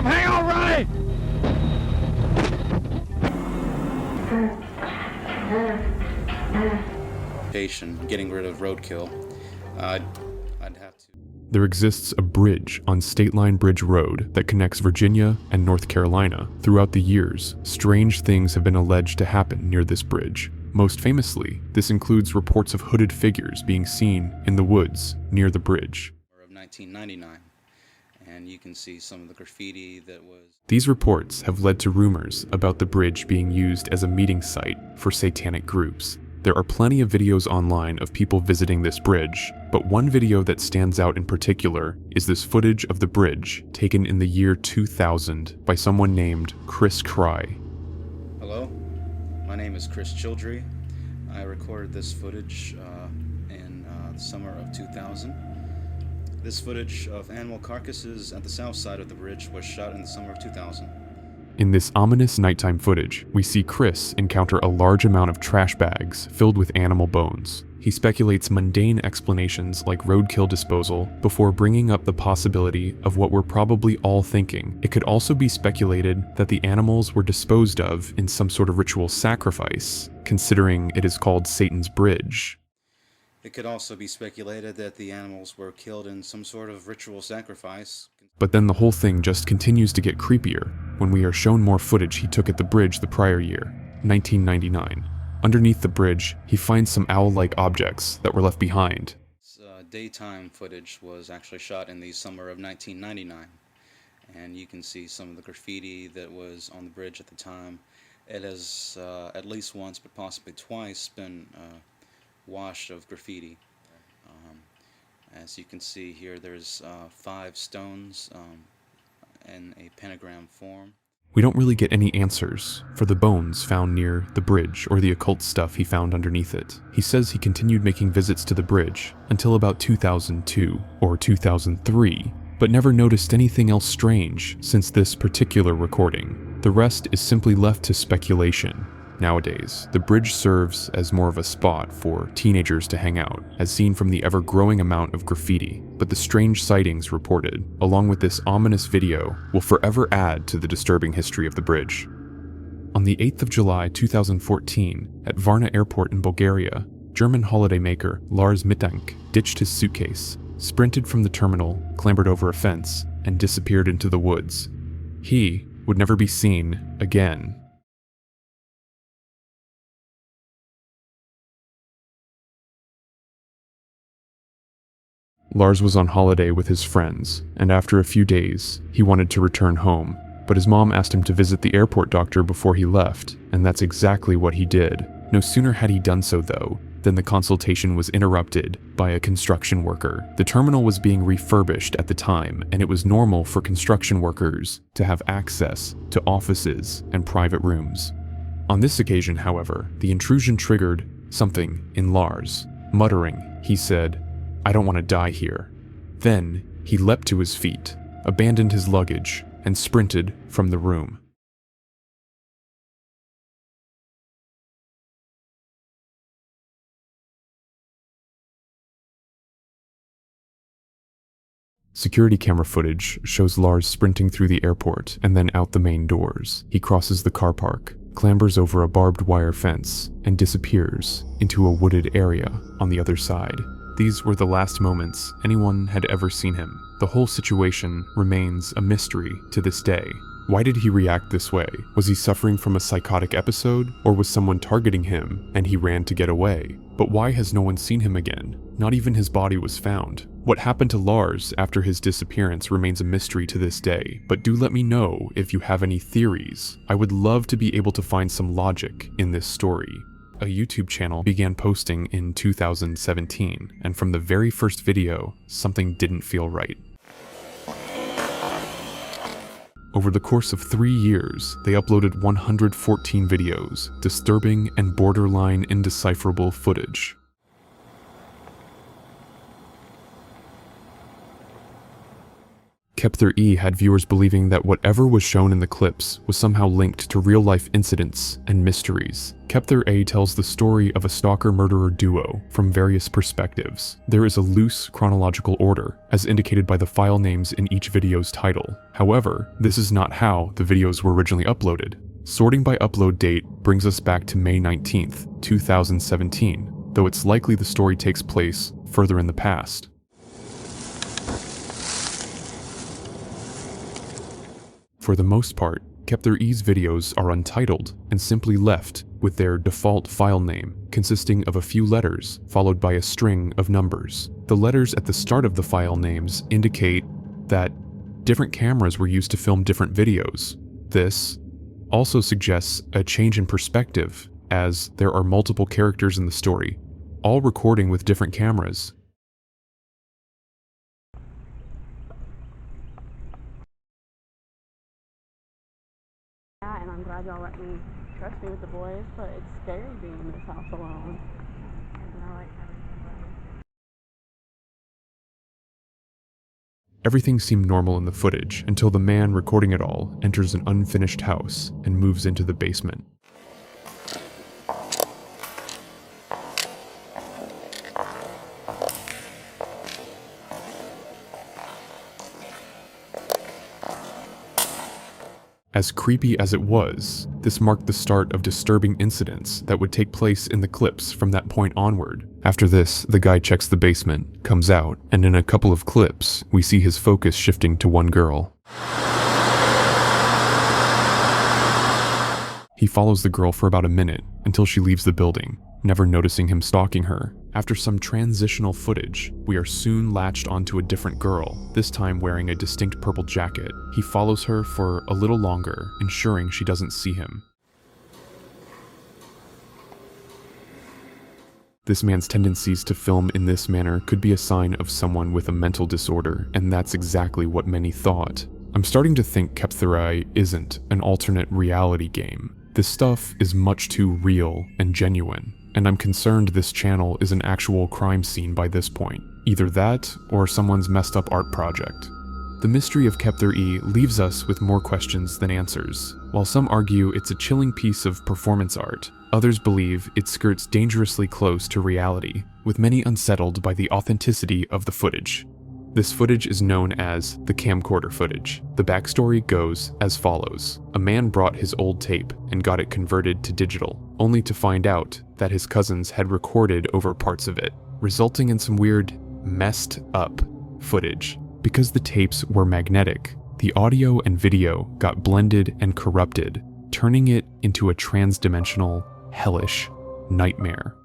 him! Hang on, Ronnie! Getting rid of roadkill. I'd have to. There exists a bridge on State Line Bridge Road that connects Virginia and North Carolina. Throughout the years, strange things have been alleged to happen near this bridge. Most famously, this includes reports of hooded figures being seen in the woods near the bridge. Of 1999, and you can see some of the graffiti that was. These reports have led to rumors about the bridge being used as a meeting site for satanic groups. There are plenty of videos online of people visiting this bridge, but one video that stands out in particular is this footage of the bridge taken in the year 2000 by someone named Chris Cry. Hello, my name is Chris Childry. I recorded this footage in the summer of 2000. This footage of animal carcasses at the south side of the bridge was shot in the summer of 2000. In this ominous nighttime footage, we see Chris encounter a large amount of trash bags filled with animal bones. He speculates mundane explanations like roadkill disposal before bringing up the possibility of what we're probably all thinking. It could also be speculated that the animals were disposed of in some sort of ritual sacrifice, considering it is called Satan's Bridge. It could also be speculated that the animals were killed in some sort of ritual sacrifice. But then the whole thing just continues to get creepier when we are shown more footage he took at the bridge the prior year, 1999. Underneath the bridge, he finds some owl-like objects that were left behind. Daytime footage was actually shot in the summer of 1999, and you can see some of the graffiti that was on the bridge at the time. It has at least once, but possibly twice, been washed of graffiti. As you can see here, there's 5 stones in a pentagram form. We don't really get any answers for the bones found near the bridge or the occult stuff he found underneath it. He says he continued making visits to the bridge until about 2002 or 2003, but never noticed anything else strange since this particular recording. The rest is simply left to speculation. Nowadays, the bridge serves as more of a spot for teenagers to hang out, as seen from the ever-growing amount of graffiti. But the strange sightings reported, along with this ominous video, will forever add to the disturbing history of the bridge. On the 8th of July 2014, at Varna Airport in Bulgaria, German holidaymaker Lars Mittank ditched his suitcase, sprinted from the terminal, clambered over a fence, and disappeared into the woods. He would never be seen again. Lars was on holiday with his friends, and after a few days, he wanted to return home. But his mom asked him to visit the airport doctor before he left, and that's exactly what he did. No sooner had he done so, though, than the consultation was interrupted by a construction worker. The terminal was being refurbished at the time, and it was normal for construction workers to have access to offices and private rooms. On this occasion, however, the intrusion triggered something in Lars. Muttering, he said, "I don't want to die here." Then, he leapt to his feet, abandoned his luggage, and sprinted from the room. Security camera footage shows Lars sprinting through the airport and then out the main doors. He crosses the car park, clambers over a barbed wire fence, and disappears into a wooded area on the other side. These were the last moments anyone had ever seen him. The whole situation remains a mystery to this day. Why did he react this way? Was he suffering from a psychotic episode, or was someone targeting him and he ran to get away? But why has no one seen him again? Not even his body was found. What happened to Lars after his disappearance remains a mystery to this day, but do let me know if you have any theories. I would love to be able to find some logic in this story. A YouTube channel began posting in 2017, and from the very first video, something didn't feel right. Over the course of 3 years, they uploaded 114 videos, disturbing and borderline indecipherable footage. Kepler E had viewers believing that whatever was shown in the clips was somehow linked to real-life incidents and mysteries. Kepler A tells the story of a stalker-murderer duo from various perspectives. There is a loose chronological order, as indicated by the file names in each video's title. However, this is not how the videos were originally uploaded. Sorting by upload date brings us back to May 19th, 2017, though it's likely the story takes place further in the past. For the most part, Kepler E's videos are untitled and simply left with their default file name, consisting of a few letters followed by a string of numbers. The letters at the start of the file names indicate that different cameras were used to film different videos. This also suggests a change in perspective, as there are multiple characters in the story, all recording with different cameras. And I'm glad y'all let me trust me with the boys, but it's scary being in this house alone. And I like having somebody. Everything seemed normal in the footage until the man recording it all enters an unfinished house and moves into the basement. As creepy as it was, this marked the start of disturbing incidents that would take place in the clips from that point onward. After this, the guy checks the basement, comes out, and in a couple of clips, we see his focus shifting to one girl. He follows the girl for about a minute until she leaves the building, never noticing him stalking her. After some transitional footage, we are soon latched onto a different girl, this time wearing a distinct purple jacket. He follows her for a little longer, ensuring she doesn't see him. This man's tendencies to film in this manner could be a sign of someone with a mental disorder, and that's exactly what many thought. I'm starting to think Keptherai isn't an alternate reality game. This stuff is much too real and genuine, and I'm concerned this channel is an actual crime scene by this point. Either that, or someone's messed up art project. The mystery of Kepler E leaves us with more questions than answers. While some argue it's a chilling piece of performance art, others believe it skirts dangerously close to reality, with many unsettled by the authenticity of the footage. This footage is known as the camcorder footage. The backstory goes as follows. A man brought his old tape and got it converted to digital, only to find out that his cousins had recorded over parts of it, resulting in some weird, messed up footage. Because the tapes were magnetic, the audio and video got blended and corrupted, turning it into a trans-dimensional, hellish nightmare.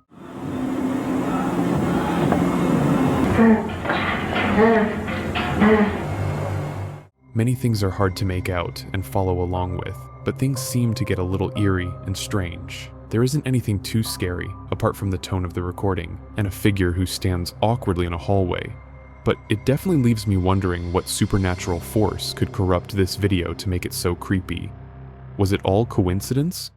Many things are hard to make out and follow along with, but things seem to get a little eerie and strange. There isn't anything too scary, apart from the tone of the recording, and a figure who stands awkwardly in a hallway. But it definitely leaves me wondering what supernatural force could corrupt this video to make it so creepy. Was it all coincidence?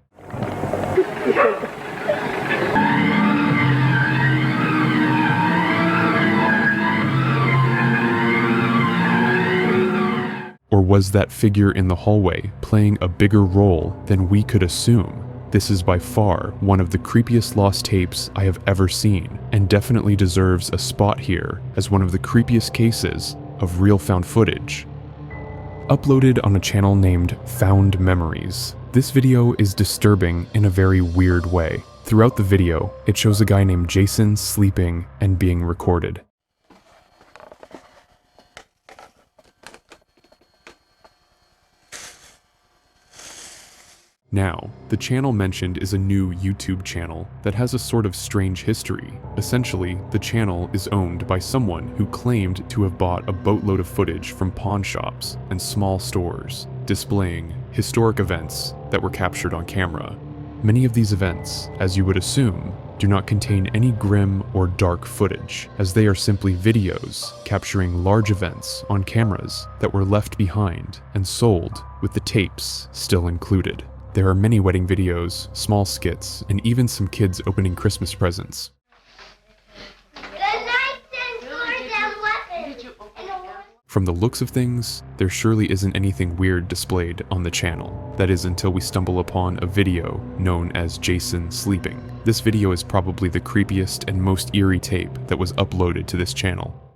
Or was that figure in the hallway playing a bigger role than we could assume? This is by far one of the creepiest lost tapes I have ever seen, and definitely deserves a spot here as one of the creepiest cases of real found footage. Uploaded on a channel named Found Memories, this video is disturbing in a very weird way. Throughout the video, it shows a guy named Jason sleeping and being recorded. Now, the channel mentioned is a new YouTube channel that has a sort of strange history. Essentially, the channel is owned by someone who claimed to have bought a boatload of footage from pawn shops and small stores, displaying historic events that were captured on camera. Many of these events, as you would assume, do not contain any grim or dark footage, as they are simply videos capturing large events on cameras that were left behind and sold with the tapes still included. There are many wedding videos, small skits, and even some kids opening Christmas presents. From the looks of things, there surely isn't anything weird displayed on the channel. That is until we stumble upon a video known as Jason Sleeping. This video is probably the creepiest and most eerie tape that was uploaded to this channel.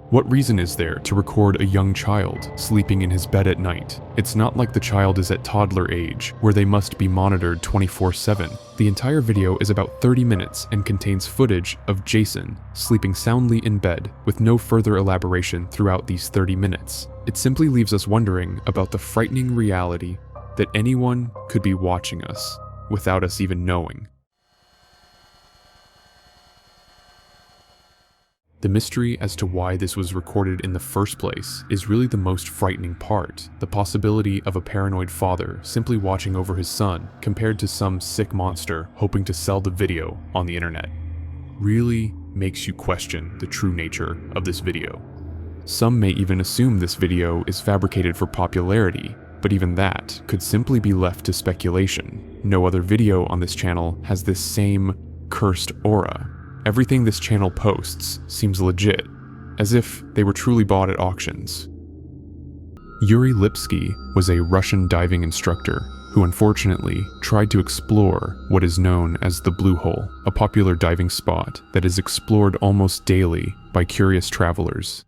What reason is there to record a young child sleeping in his bed at night? It's not like the child is at toddler age, where they must be monitored 24/7. The entire video is about 30 minutes and contains footage of Jason sleeping soundly in bed with no further elaboration throughout these 30 minutes. It simply leaves us wondering about the frightening reality that anyone could be watching us without us even knowing. The mystery as to why this was recorded in the first place is really the most frightening part. The possibility of a paranoid father simply watching over his son compared to some sick monster hoping to sell the video on the internet really makes you question the true nature of this video. Some may even assume this video is fabricated for popularity, but even that could simply be left to speculation. No other video on this channel has this same cursed aura. Everything this channel posts seems legit, as if they were truly bought at auctions. Yuri Lipsky was a Russian diving instructor who unfortunately tried to explore what is known as the Blue Hole, a popular diving spot that is explored almost daily by curious travelers.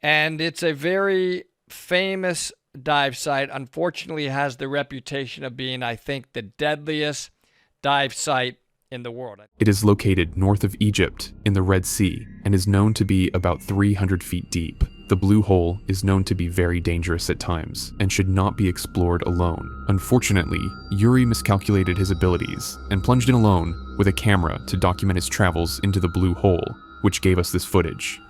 And it's a very famous dive site. Unfortunately, it has the reputation of being, I think, the deadliest dive site in the world. It is located north of Egypt in the Red Sea and is known to be about 300 feet deep. The Blue Hole is known to be very dangerous at times and should not be explored alone. Unfortunately, Yuri miscalculated his abilities and plunged in alone with a camera to document his travels into the Blue Hole, which gave us this footage.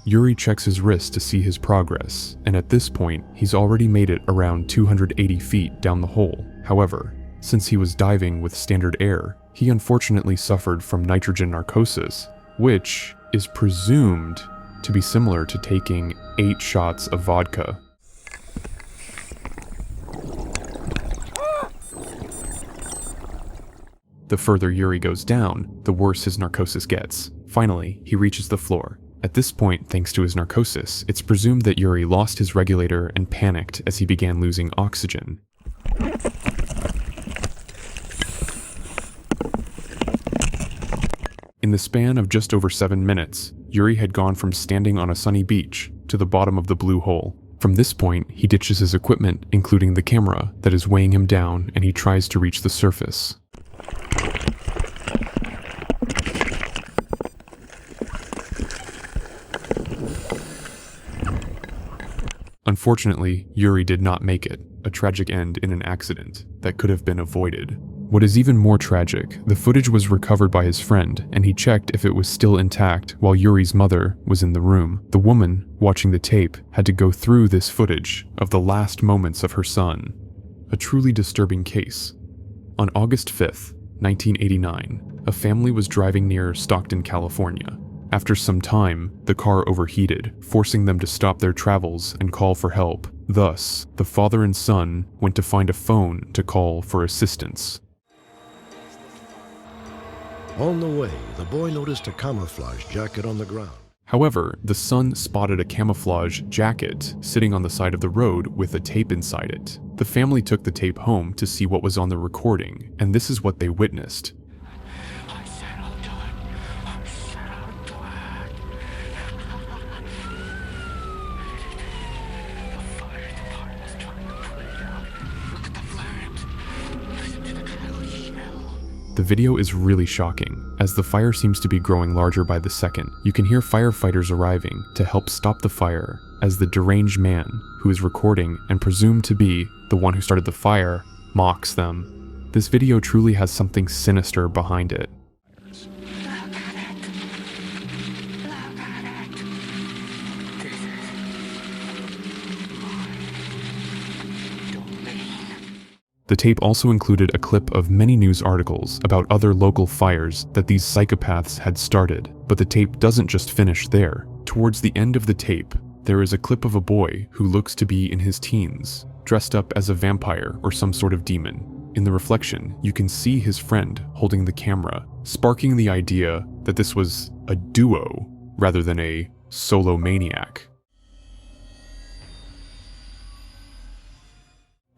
Yuri checks his wrist to see his progress, and at this point, he's already made it around 280 feet down the hole. However, since he was diving with standard air, he unfortunately suffered from nitrogen narcosis, which is presumed to be similar to taking 8 shots of vodka. The further Yuri goes down, the worse his narcosis gets. Finally, he reaches the floor. At this point, thanks to his narcosis, it's presumed that Yuri lost his regulator and panicked as he began losing oxygen. In the span of just over 7 minutes, Yuri had gone from standing on a sunny beach to the bottom of the Blue Hole. From this point, he ditches his equipment, including the camera, that is weighing him down, and he tries to reach the surface. Unfortunately, Yuri did not make it, a tragic end in an accident that could have been avoided. What is even more tragic, the footage was recovered by his friend, and he checked if it was still intact while Yuri's mother was in the room. The woman, watching the tape, had to go through this footage of the last moments of her son. A truly disturbing case. On August 5th, 1989, a family was driving near Stockton, California. After some time, the car overheated, forcing them to stop their travels and call for help. Thus, the father and son went to find a phone to call for assistance. On the way, the boy noticed a camouflage jacket on the ground. However, the son spotted a camouflage jacket sitting on the side of the road with a tape inside it. The family took the tape home to see what was on the recording, and this is what they witnessed. The video is really shocking, as the fire seems to be growing larger by the second. You can hear firefighters arriving to help stop the fire, as the deranged man, who is recording and presumed to be the one who started the fire, mocks them. This video truly has something sinister behind it. The tape also included a clip of many news articles about other local fires that these psychopaths had started, but the tape doesn't just finish there. Towards the end of the tape, there is a clip of a boy who looks to be in his teens, dressed up as a vampire or some sort of demon. In the reflection, you can see his friend holding the camera, sparking the idea that this was a duo rather than a solo maniac.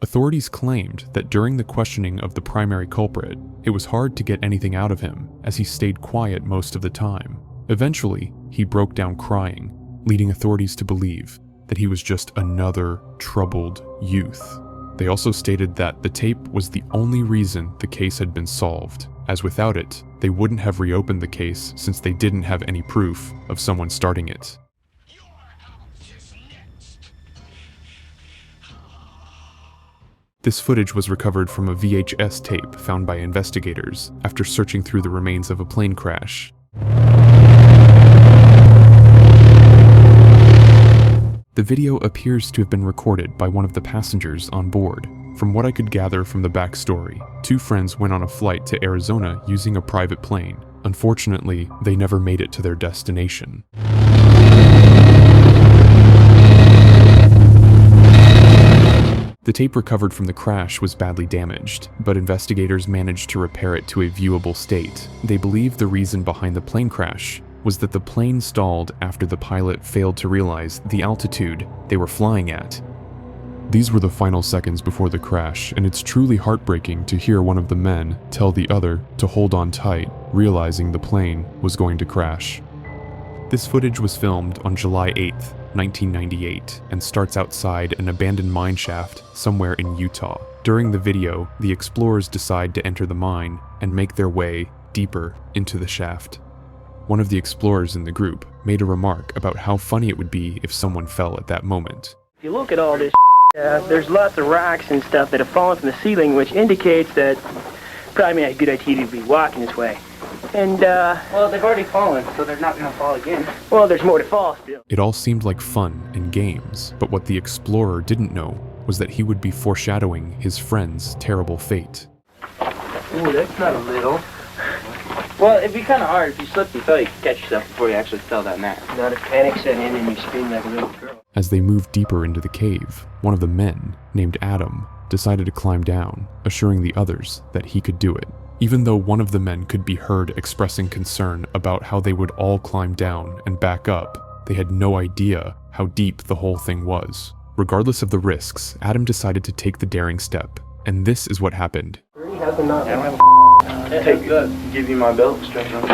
Authorities claimed that during the questioning of the primary culprit, it was hard to get anything out of him as he stayed quiet most of the time. Eventually, he broke down crying, leading authorities to believe that he was just another troubled youth. They also stated that the tape was the only reason the case had been solved, as without it, they wouldn't have reopened the case since they didn't have any proof of someone starting it. This footage was recovered from a VHS tape found by investigators after searching through the remains of a plane crash. The video appears to have been recorded by one of the passengers on board. From what I could gather from the backstory, two friends went on a flight to Arizona using a private plane. Unfortunately, they never made it to their destination. The tape recovered from the crash was badly damaged, but investigators managed to repair it to a viewable state. They believe the reason behind the plane crash was that the plane stalled after the pilot failed to realize the altitude they were flying at. These were the final seconds before the crash, and it's truly heartbreaking to hear one of the men tell the other to hold on tight, realizing the plane was going to crash. This footage was filmed on July 8th, 1998, and starts outside an abandoned mine shaft somewhere in Utah. During the video, the explorers decide to enter the mine and make their way deeper into the shaft. One of the explorers in the group made a remark about how funny it would be if someone fell at that moment. If you look at all this, there's lots of rocks and stuff that have fallen from the ceiling, which indicates that probably a good idea to be walking this way. And, well, they've already fallen, so they're not going to fall again. Well, there's more to fall still. It all seemed like fun and games, but what the explorer didn't know was that he would be foreshadowing his friend's terrible fate. Ooh, that's not a little. Well, it'd be kind of hard if you slipped and fell. You could catch yourself before you actually fell down there. Not if panic set in and you scream like a little girl. As they moved deeper into the cave, one of the men, named Adam, decided to climb down, assuring the others that he could do it. Even though one of the men could be heard expressing concern about how they would all climb down and back up, they had no idea how deep the whole thing was. Regardless of the risks, Adam decided to take the daring step, and this is what happened. Take good. Give you my belt, stretch on.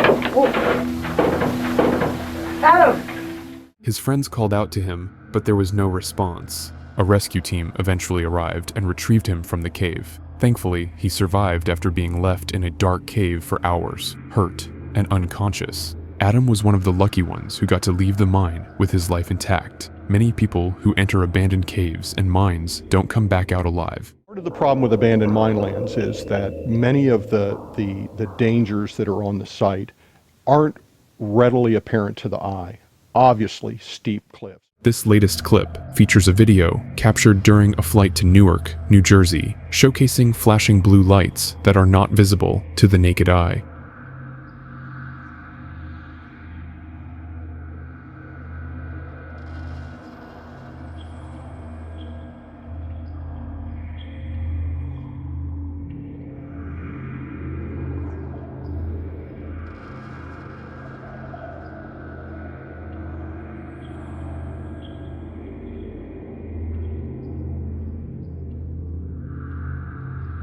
Adam! His friends called out to him, but there was no response. A rescue team eventually arrived and retrieved him from the cave. Thankfully, he survived after being left in a dark cave for hours, hurt and unconscious. Adam was one of the lucky ones who got to leave the mine with his life intact. Many people who enter abandoned caves and mines don't come back out alive. Part of the problem with abandoned mine lands is that many of the dangers that are on the site aren't readily apparent to the eye. Obviously, steep cliffs. This latest clip features a video captured during a flight to Newark, New Jersey, showcasing flashing blue lights that are not visible to the naked eye.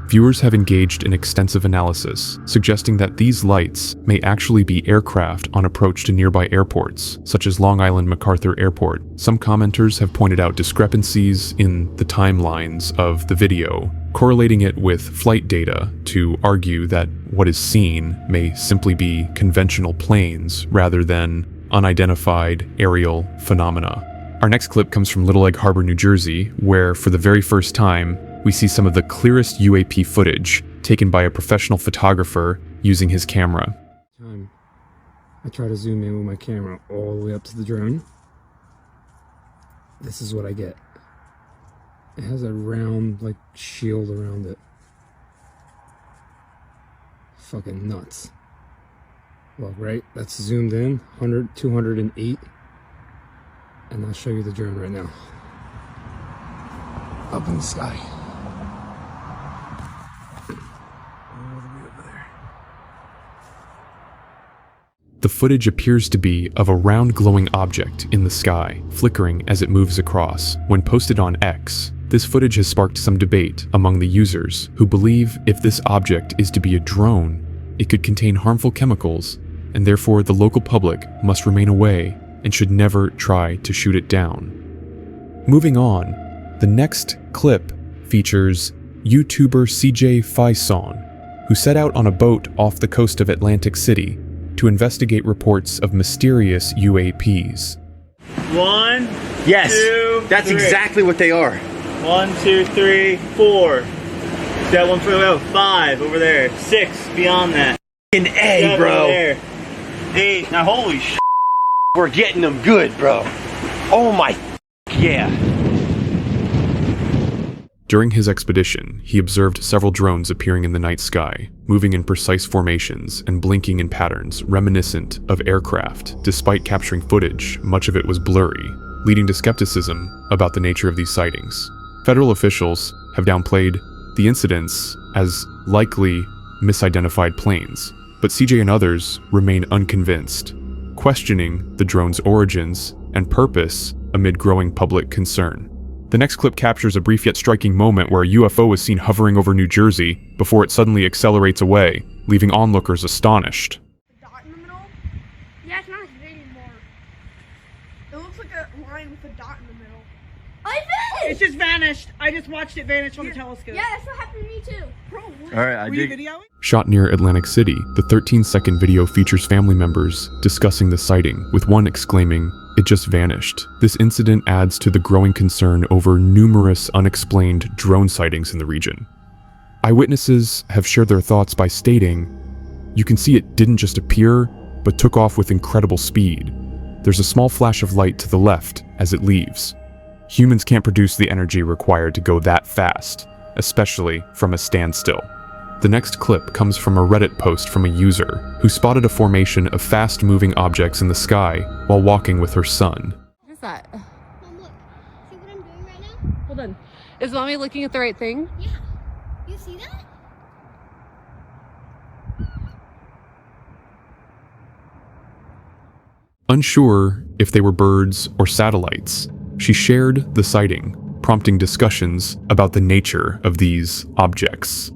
Viewers have engaged in extensive analysis, suggesting that these lights may actually be aircraft on approach to nearby airports, such as Long Island MacArthur Airport. Some commenters have pointed out discrepancies in the timelines of the video, correlating it with flight data to argue that what is seen may simply be conventional planes rather than unidentified aerial phenomena. Our next clip comes from Little Egg Harbor, New Jersey, where for the very first time, we see some of the clearest UAP footage taken by a professional photographer using his camera. I try to zoom in with my camera all the way up to the drone. This is what I get. It has a round, like, shield around it. Fucking nuts. Well, right, that's zoomed in, 208. And I'll show you the drone right now. Up in the sky. All the way over there. The footage appears to be of a round glowing object in the sky, flickering as it moves across. When posted on X, this footage has sparked some debate among the users who believe if this object is to be a drone, it could contain harmful chemicals, and therefore the local public must remain away and should never try to shoot it down. Moving on, the next clip features YouTuber CJ Faison, who set out on a boat off the coast of Atlantic City to investigate reports of mysterious UAPs. 1, Yes, 2, that's 3. exactly what they are. 1, 2, 3, 4. That one further out. 5 over there. 6 beyond that. An A, 7 bro. over there. 8. Now holy sh**. We're getting them good, bro. Oh my, yeah. During his expedition, he observed several drones appearing in the night sky, moving in precise formations and blinking in patterns reminiscent of aircraft. Despite capturing footage, much of it was blurry, leading to skepticism about the nature of these sightings. Federal officials have downplayed the incidents as likely misidentified planes, but CJ and others remain unconvinced, questioning the drone's origins and purpose amid growing public concern. The next clip captures a brief yet striking moment where a UFO is seen hovering over New Jersey before it suddenly accelerates away, leaving onlookers astonished. The dot in the middle? Yeah, it's not as big anymore. It looks like a line with a dot in the middle. I vanished! It just vanished. I just watched it vanish from the telescope. Yeah, that's what happened to me too. Bro, Were you videoing? Shot near Atlantic City, the 13-second video features family members discussing the sighting, with one exclaiming, "It just vanished." This incident adds to the growing concern over numerous unexplained drone sightings in the region. Eyewitnesses have shared their thoughts by stating, "You can see it didn't just appear, but took off with incredible speed. There's a small flash of light to the left as it leaves. Humans can't produce the energy required to go that fast, especially from a standstill." The next clip comes from a Reddit post from a user who spotted a formation of fast-moving objects in the sky while walking with her son. What is that? Mom, look. See what I'm doing right now? Hold on. Is mommy looking at the right thing? Yeah. You see that? Unsure if they were birds or satellites, she shared the sighting, prompting discussions about the nature of these objects.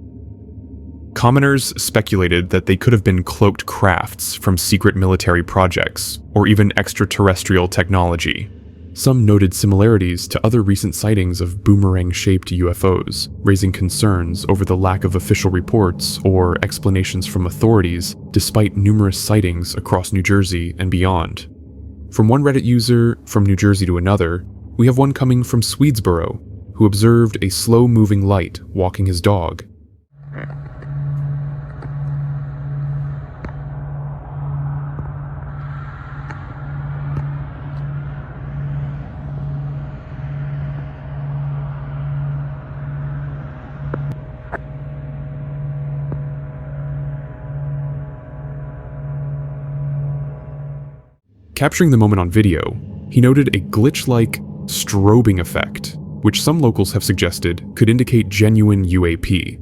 Commoners speculated that they could have been cloaked crafts from secret military projects, or even extraterrestrial technology. Some noted similarities to other recent sightings of boomerang-shaped UFOs, raising concerns over the lack of official reports or explanations from authorities, despite numerous sightings across New Jersey and beyond. From one Reddit user from New Jersey to another, we have one coming from Swedesboro, who observed a slow-moving light walking his dog. Capturing the moment on video, he noted a glitch-like strobing effect, which some locals have suggested could indicate genuine UAP.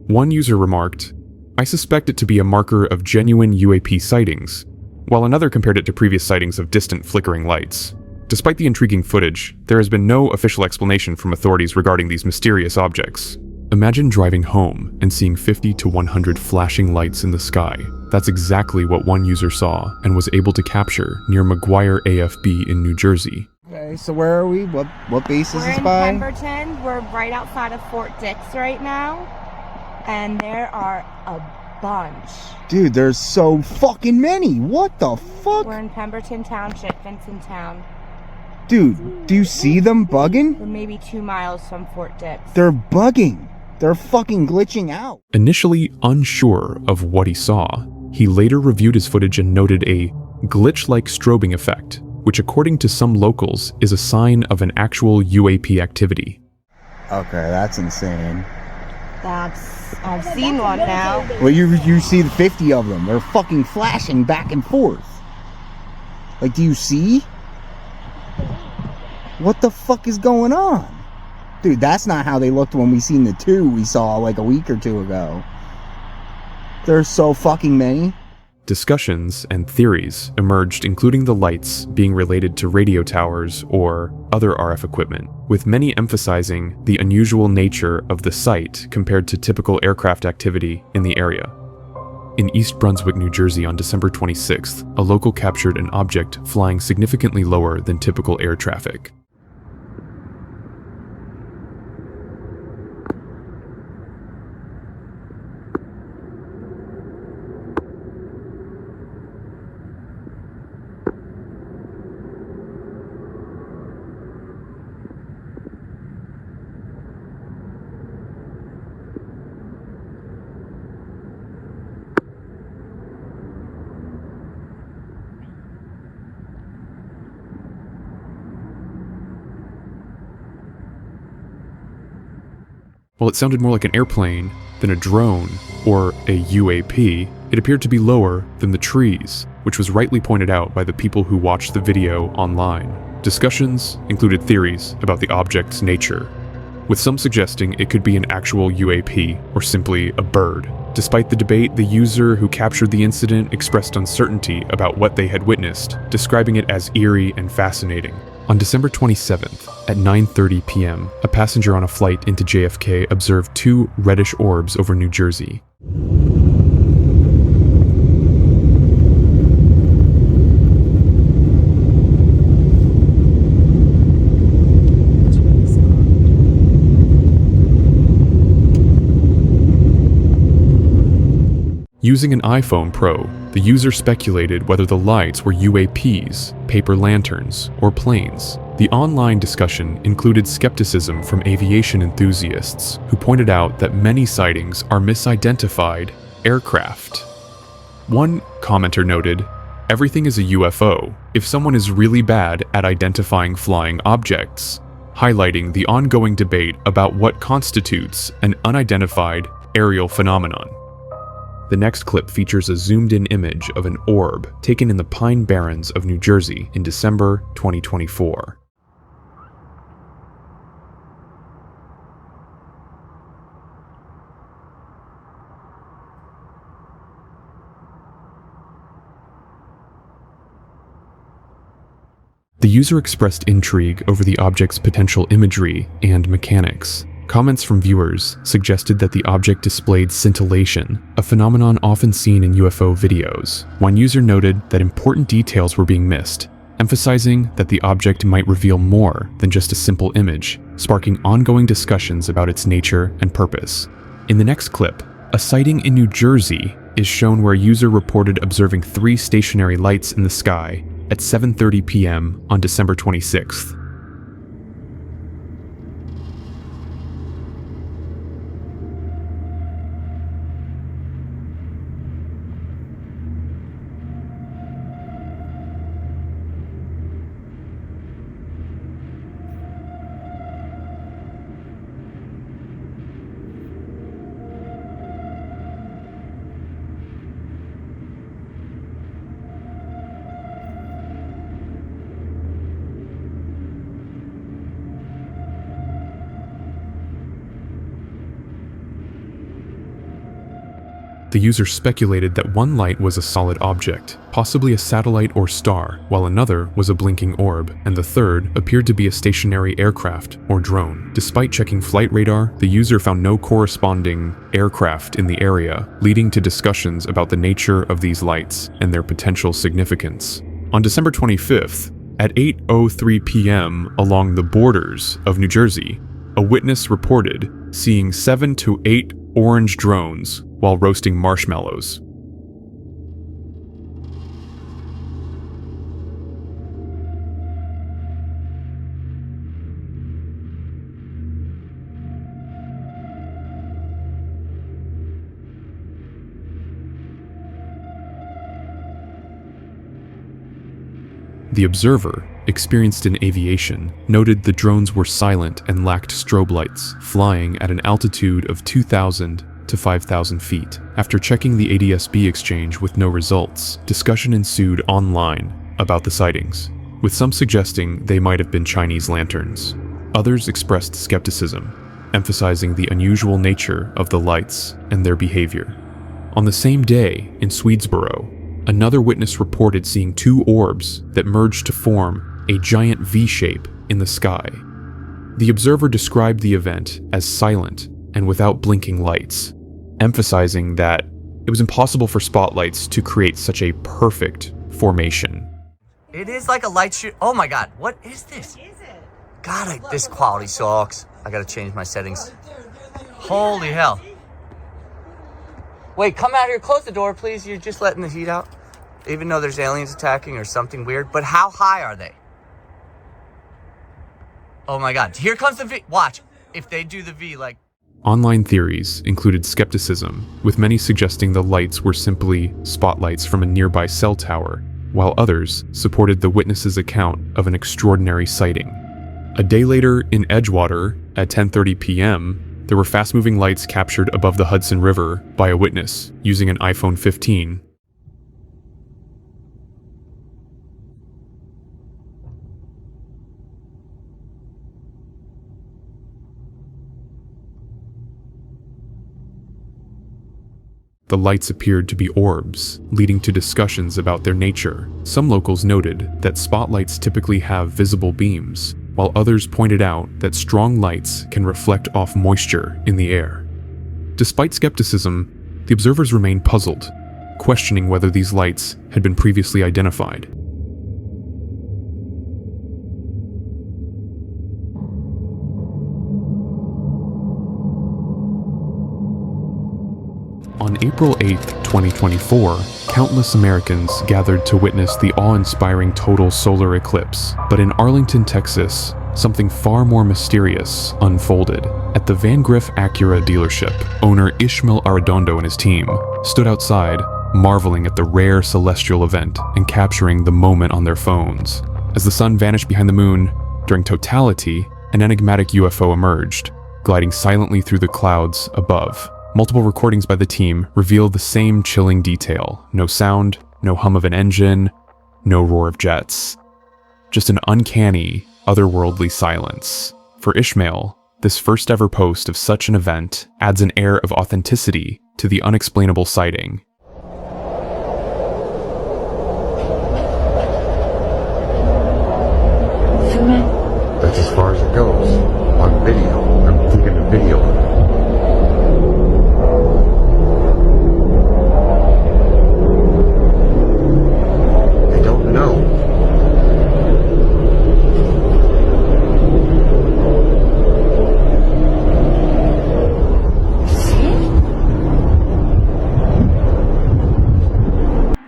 One user remarked, "I suspect it to be a marker of genuine UAP sightings," while another compared it to previous sightings of distant flickering lights. Despite the intriguing footage, there has been no official explanation from authorities regarding these mysterious objects. Imagine driving home and seeing 50 to 100 flashing lights in the sky. That's exactly what one user saw and was able to capture near McGuire AFB in New Jersey. Okay, so where are we? What base is this by? We're in Pemberton. We're right outside of Fort Dix right now. And there are a bunch. Dude, there's so fucking many. What the fuck? We're in Pemberton Township, Vincenttown. Dude, do you see them bugging? We're maybe 2 miles from Fort Dix. They're bugging. They're fucking glitching out. Initially unsure of what he saw, he later reviewed his footage and noted a glitch-like strobing effect, which according to some locals is a sign of an actual UAP activity. Okay, that's insane. I've seen one now. Well, you see the 50 of them. They're fucking flashing back and forth. Like, do you see? What the fuck is going on? Dude, that's not how they looked when we seen the 2 we saw like a week or 2 ago. There's so fucking many. Discussions and theories emerged, including the lights being related to radio towers or other RF equipment, with many emphasizing the unusual nature of the site compared to typical aircraft activity in the area. In East Brunswick, New Jersey on December 26th, a local captured an object flying significantly lower than typical air traffic. While it sounded more like an airplane than a drone or a UAP, it appeared to be lower than the trees, which was rightly pointed out by the people who watched the video online. Discussions included theories about the object's nature, with some suggesting it could be an actual UAP or simply a bird. Despite the debate, the user who captured the incident expressed uncertainty about what they had witnessed, describing it as eerie and fascinating. On December 27th, at 9:30 p.m., a passenger on a flight into JFK observed 2 reddish orbs over New Jersey. Using an iPhone Pro, the user speculated whether the lights were UAPs, paper lanterns, or planes. The online discussion included skepticism from aviation enthusiasts who pointed out that many sightings are misidentified aircraft. One commenter noted, "Everything is a UFO if someone is really bad at identifying flying objects," highlighting the ongoing debate about what constitutes an unidentified aerial phenomenon. The next clip features a zoomed-in image of an orb taken in the Pine Barrens of New Jersey in December 2024. The user expressed intrigue over the object's potential imagery and mechanics. Comments from viewers suggested that the object displayed scintillation, a phenomenon often seen in UFO videos. One user noted that important details were being missed, emphasizing that the object might reveal more than just a simple image, sparking ongoing discussions about its nature and purpose. In the next clip, a sighting in New Jersey is shown where a user reported observing 3 stationary lights in the sky at 7:30 p.m. on December 26th. The user speculated that one light was a solid object, possibly a satellite or star, while another was a blinking orb, and the third appeared to be a stationary aircraft or drone. Despite checking flight radar, the user found no corresponding aircraft in the area, leading to discussions about the nature of these lights and their potential significance. On December 25th, at 8:03 p.m. along the borders of New Jersey, a witness reported seeing 7 to 8 orange drones while roasting marshmallows. The observer, experienced in aviation, noted the drones were silent and lacked strobe lights, flying at an altitude of 2,000 to 5,000 feet. After checking the ADS-B exchange with no results, discussion ensued online about the sightings, with some suggesting they might have been Chinese lanterns. Others expressed skepticism, emphasizing the unusual nature of the lights and their behavior. On the same day, in Swedesboro, another witness reported seeing two orbs that merged to form a giant V-shape in the sky. The observer described the event as silent and without blinking lights, emphasizing that it was impossible for spotlights to create such a perfect formation. It is like a light shoot. Oh my god, what is this? What is it? God, this quality sucks. I gotta change my settings. Holy hell. Wait, come out here, close the door, please. You're just letting the heat out. Even though there's aliens attacking or something weird. But how high are they? Oh my god, here comes the V. Watch, if they do the V like... Online theories included skepticism, with many suggesting the lights were simply spotlights from a nearby cell tower, while others supported the witness's account of an extraordinary sighting. A day later, in Edgewater, at 10:30 p.m., there were fast-moving lights captured above the Hudson River by a witness using an iPhone 15. The lights appeared to be orbs, leading to discussions about their nature. Some locals noted that spotlights typically have visible beams, while others pointed out that strong lights can reflect off moisture in the air. Despite skepticism, the observers remained puzzled, questioning whether these lights had been previously identified. On April 8, 2024, countless Americans gathered to witness the awe-inspiring total solar eclipse. But in Arlington, Texas, something far more mysterious unfolded. At the Van Griff Acura dealership, owner Ishmael Arredondo and his team stood outside, marveling at the rare celestial event and capturing the moment on their phones. As the sun vanished behind the moon, during totality, an enigmatic UFO emerged, gliding silently through the clouds above. Multiple recordings by the team reveal the same chilling detail. No sound, no hum of an engine, no roar of jets. Just an uncanny, otherworldly silence. For Ishmael, this first ever post of such an event adds an air of authenticity to the unexplainable sighting. That's as far as it goes. On video. I'm thinking of video.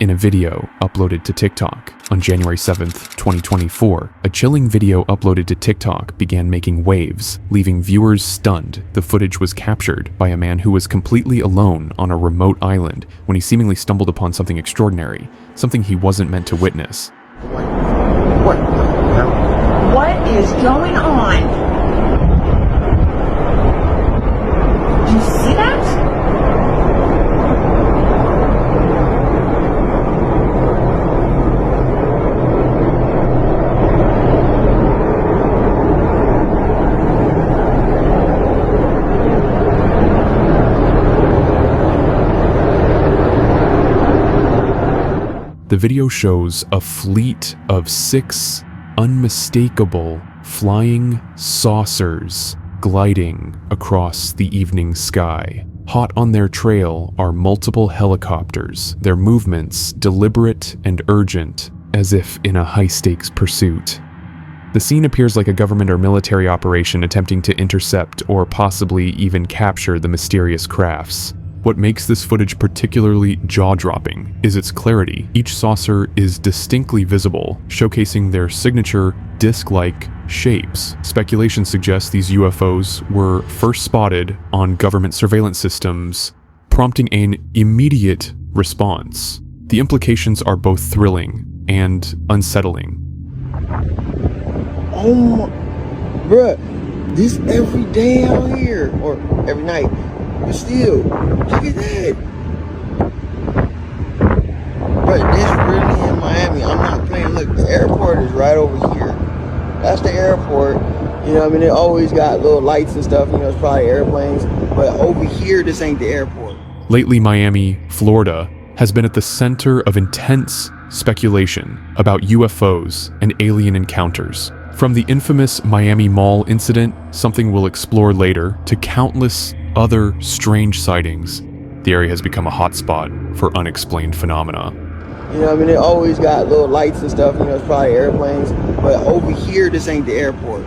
In a video uploaded to TikTok on January 7th, 2024, a chilling video uploaded to TikTok began making waves, leaving viewers stunned. The footage was captured by a man who was completely alone on a remote island when he seemingly stumbled upon something extraordinary, something he wasn't meant to witness. What the hell? What is going on? Do you see that? The video shows a fleet of 6 unmistakable flying saucers gliding across the evening sky. Hot on their trail are multiple helicopters, their movements deliberate and urgent, as if in a high-stakes pursuit. The scene appears like a government or military operation attempting to intercept or possibly even capture the mysterious crafts. What makes this footage particularly jaw-dropping is its clarity. Each saucer is distinctly visible, showcasing their signature disc-like shapes. Speculation suggests these UFOs were first spotted on government surveillance systems, prompting an immediate response. The implications are both thrilling and unsettling. Oh, bruh, this every day out here, or every night. But still, look at that. But this really in Miami. I'm not playing. look, the airport is right over here. That's the airport. You know what I mean? They always got little lights and stuff. You know, it's probably airplanes. But over here, this ain't the airport. Lately, Miami, Florida, has been at the center of intense speculation about UFOs and alien encounters. From the infamous Miami Mall incident, something we'll explore later, to countless other strange sightings, the area has become a hotspot for unexplained phenomena. You know what I mean? They always got little lights and stuff. You know, it's probably airplanes. But over here, this ain't the airport.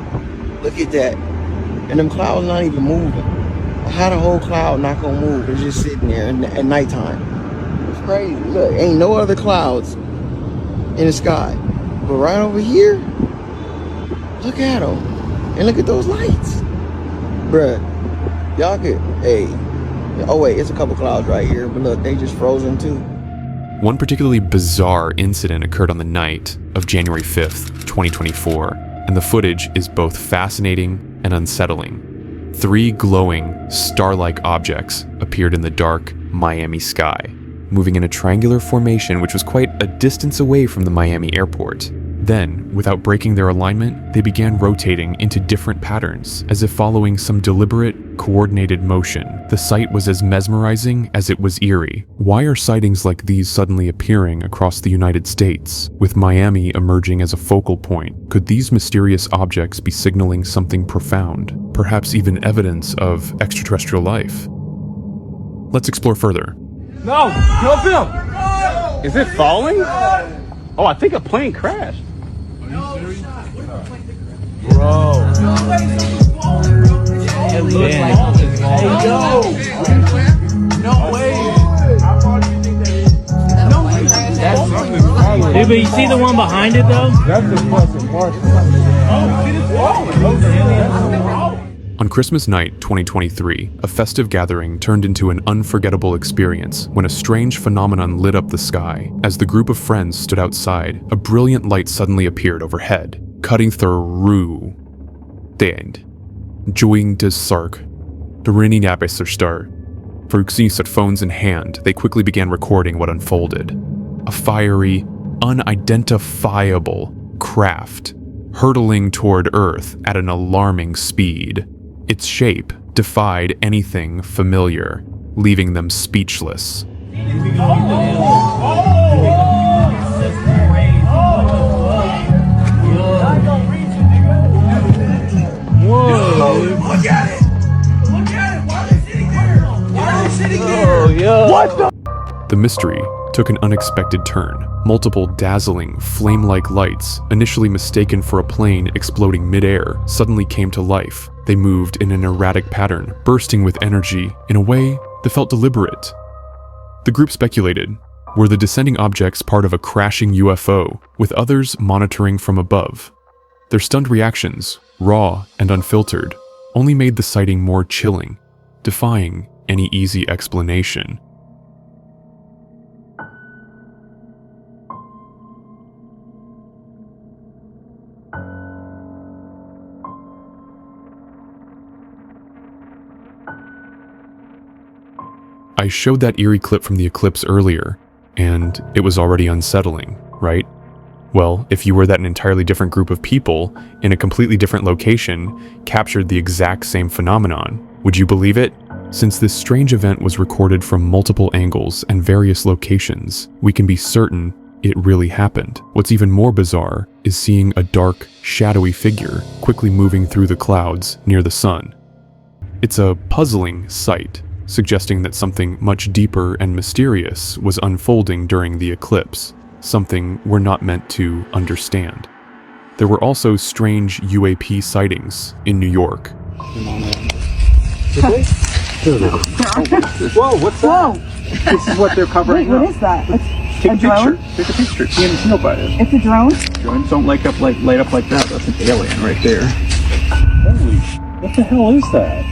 Look at that. And them clouds not even moving. How the whole cloud not gonna move? It's just sitting there at nighttime. It's crazy. Look, ain't no other clouds in the sky. But right over here, look at them. And look at those lights. Bruh, y'all could, hey. Oh wait, it's a couple clouds right here. But look, they just frozen too. One particularly bizarre incident occurred on the night of January 5th, 2024, and the footage is both fascinating and unsettling. 3 glowing, star-like objects appeared in the dark Miami sky, moving in a triangular formation which was quite a distance away from the Miami airport. Then, without breaking their alignment, they began rotating into different patterns, as if following some deliberate, coordinated motion. The sight was as mesmerizing as it was eerie. Why are sightings like these suddenly appearing across the United States, with Miami emerging as a focal point? Could these mysterious objects be signaling something profound, perhaps even evidence of extraterrestrial life? Let's explore further. No, help him! Is it falling? Oh, I think a plane crashed. Bro. It looks like hey, yo. No way. No way. Dude, but you see the one behind it though? That's the fucking Martian. Oh, shit, it's falling. On Christmas night 2023, a festive gathering turned into an unforgettable experience when a strange phenomenon lit up the sky. As the group of friends stood outside, a brilliant light suddenly appeared overhead, cutting through the end. Joing des Sark, the rinning star. Fruxis phones in hand, they quickly began recording what unfolded. A fiery, unidentifiable craft hurtling toward Earth at an alarming speed. Its shape defied anything familiar, leaving them speechless. Whoa! Look at it! Look at it! Why are they sitting there? Why are they sitting there? Oh, yeah. What the? The mystery took an unexpected turn. Multiple dazzling, flame-like lights, initially mistaken for a plane exploding mid-air, suddenly came to life. They moved in an erratic pattern, bursting with energy in a way that felt deliberate. The group speculated, were the descending objects part of a crashing UFO, with others monitoring from above? Their stunned reactions, raw and unfiltered, only made the sighting more chilling, defying any easy explanation. I showed that eerie clip from the eclipse earlier, and it was already unsettling, right? Well, if you were that an entirely different group of people, in a completely different location, captured the exact same phenomenon, would you believe it? Since this strange event was recorded from multiple angles and various locations, we can be certain it really happened. What's even more bizarre is seeing a dark, shadowy figure quickly moving through the clouds near the sun. It's a puzzling sight, suggesting that something much deeper and mysterious was unfolding during the eclipse, something we're not meant to understand. There were also strange UAP sightings in New York. Whoa, what's that? This is what they're covering up. What is that? Take a picture. Take a picture. See and know about it. It's a drone? Drones don't light up like that. That's an alien right there. Holy, what the hell is that?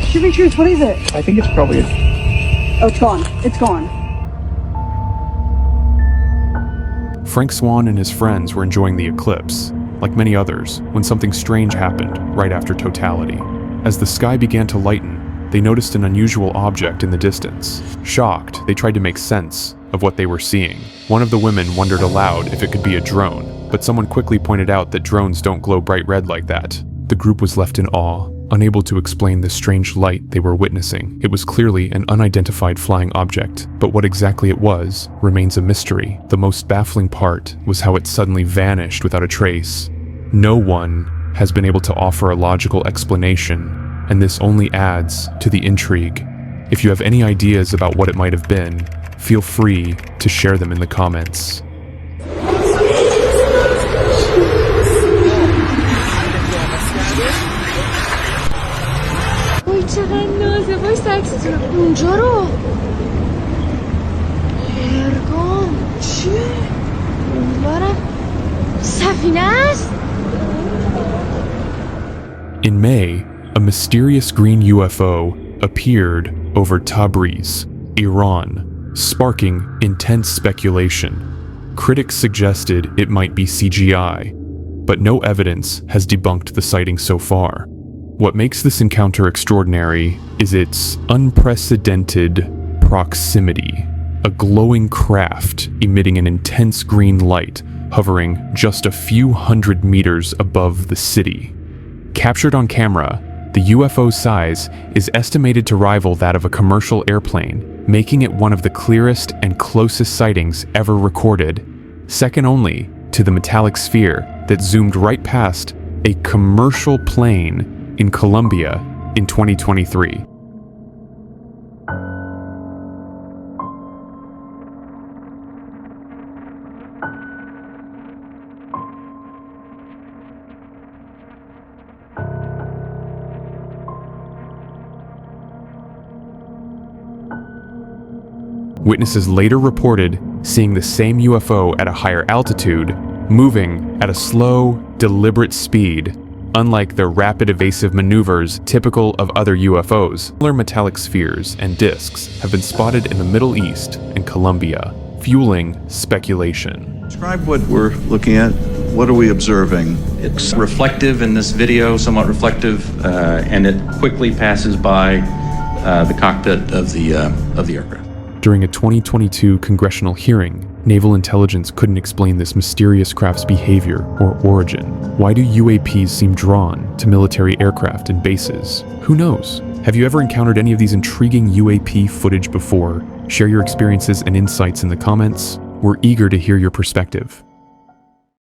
Should be truth. What is it? I think it's probably Oh, it's gone. It's gone. Frank Swan and his friends were enjoying the eclipse, like many others, when something strange happened right after totality. As the sky began to lighten, they noticed an unusual object in the distance. Shocked, they tried to make sense of what they were seeing. One of the women wondered aloud if it could be a drone, but someone quickly pointed out that drones don't glow bright red like that. The group was left in awe, unable to explain the strange light they were witnessing. It was clearly an unidentified flying object, but what exactly it was remains a mystery. The most baffling part was how it suddenly vanished without a trace. No one has been able to offer a logical explanation, and this only adds to the intrigue. If you have any ideas about what it might have been, feel free to share them in the comments. وای چقدر نازه وای سکسی اونجا رو هرگام چیه؟ امیدوارم سفینه است؟ In May, a mysterious green UFO appeared over Tabriz, Iran, sparking intense speculation. Critics suggested it might be CGI, but no evidence has debunked the sighting so far. What makes this encounter extraordinary is its unprecedented proximity. A glowing craft emitting an intense green light hovering just a few hundred meters above the city. Captured on camera, the UFO's size is estimated to rival that of a commercial airplane, making it one of the clearest and closest sightings ever recorded, second only to the metallic sphere that zoomed right past a commercial plane in Colombia in 2023. Witnesses later reported seeing the same UFO at a higher altitude, moving at a slow, deliberate speed, unlike the rapid evasive maneuvers typical of other UFOs. Similar metallic spheres and disks have been spotted in the Middle East and Colombia, fueling speculation. Describe what we're looking at. What are we observing? It's reflective in this video, somewhat reflective, and it quickly passes by the cockpit of the aircraft. During a 2022 congressional hearing, Naval Intelligence couldn't explain this mysterious craft's behavior or origin. Why do UAPs seem drawn to military aircraft and bases? Who knows? Have you ever encountered any of these intriguing UAP footage before? Share your experiences and insights in the comments. We're eager to hear your perspective.